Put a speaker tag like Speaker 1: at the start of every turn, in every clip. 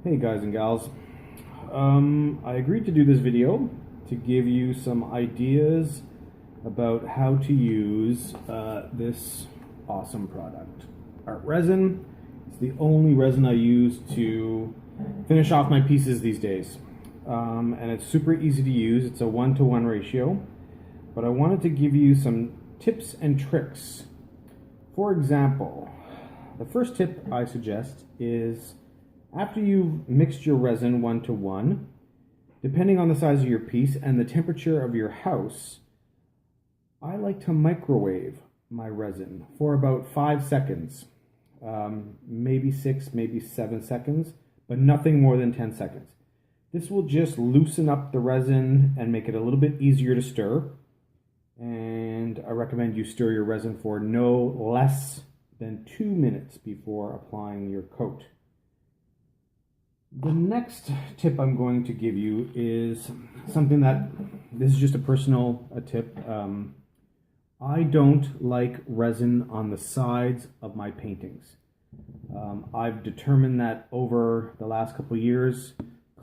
Speaker 1: Hey guys and gals, I agreed to do this video to give you some ideas about how to use this awesome product. Art Resin. It's the only resin I use to finish off my pieces these days. And it's super easy to use. It's a 1-to-1 ratio. But I wanted to give you some tips and tricks. For example, the first tip I suggest is after you've mixed your resin 1-to-1, depending on the size of your piece and the temperature of your house, I like to microwave my resin for about 5 seconds, maybe 6, maybe 7 seconds, but nothing more than 10 seconds. This will just loosen up the resin and make it a little bit easier to stir. And I recommend you stir your resin for no less than 2 minutes before applying your coat. The next tip I'm going to give you is something that, this is just a personal tip. I don't like resin on the sides of my paintings. I've determined that over the last couple of years,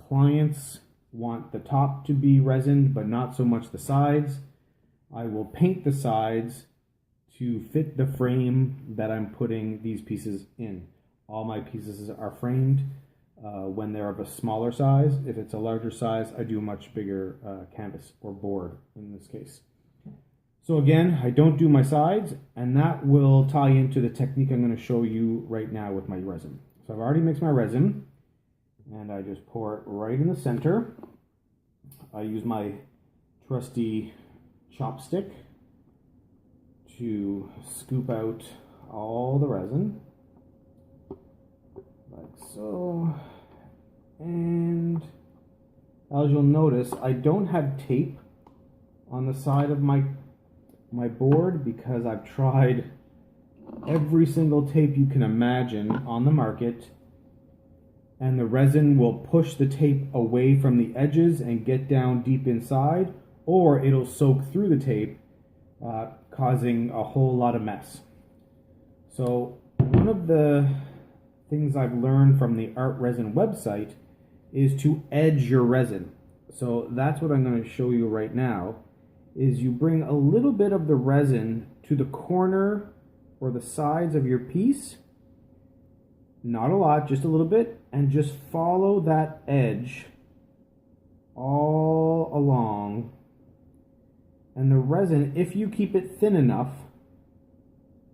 Speaker 1: clients want the top to be resined, but not so much the sides. I will paint the sides to fit the frame that I'm putting these pieces in. All my pieces are framed. When they're of a smaller size. If it's a larger size, I do a much bigger canvas or board in this case. So again, I don't do my sides, and that will tie into the technique I'm going to show you right now with my resin. So I've already mixed my resin, and I just pour it right in the center. I use my trusty chopstick to scoop out all the resin, like so. And as you'll notice, I don't have tape on the side of my board because I've tried every single tape you can imagine on the market, and the resin will push the tape away from the edges and get down deep inside, or it'll soak through the tape, causing a whole lot of mess. So one of the things I've learned from the Art Resin website is to edge your resin. So that's what I'm going to show you right now, is you bring a little bit of the resin to the corner or the sides of your piece, not a lot, just a little bit, and just follow that edge all along. And the resin, if you keep it thin enough,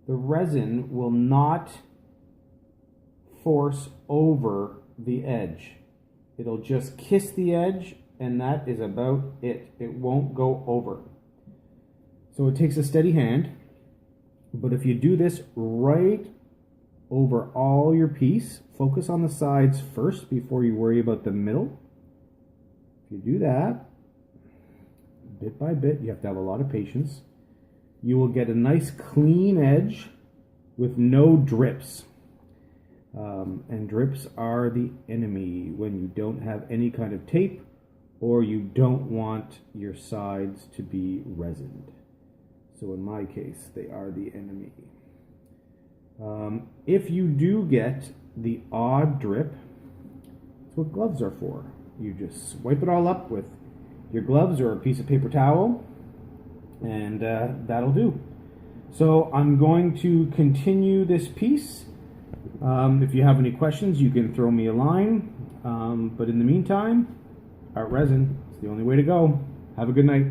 Speaker 1: the resin will not force over the edge. It'll just kiss the edge, and that is about it. It won't go over. So it takes a steady hand, but if you do this right over all your piece, focus on the sides first before you worry about the middle. If you do that, bit by bit, you have to have a lot of patience, you will get a nice clean edge with no drips. And drips are the enemy when you don't have any kind of tape or you don't want your sides to be resined. So in my case, they are the enemy. If you do get the odd drip, that's what gloves are for. You just wipe it all up with your gloves or a piece of paper towel, and that'll do. So I'm going to continue this piece. If you have any questions, you can throw me a line. But in the meantime, Art Resin is the only way to go. Have a good night.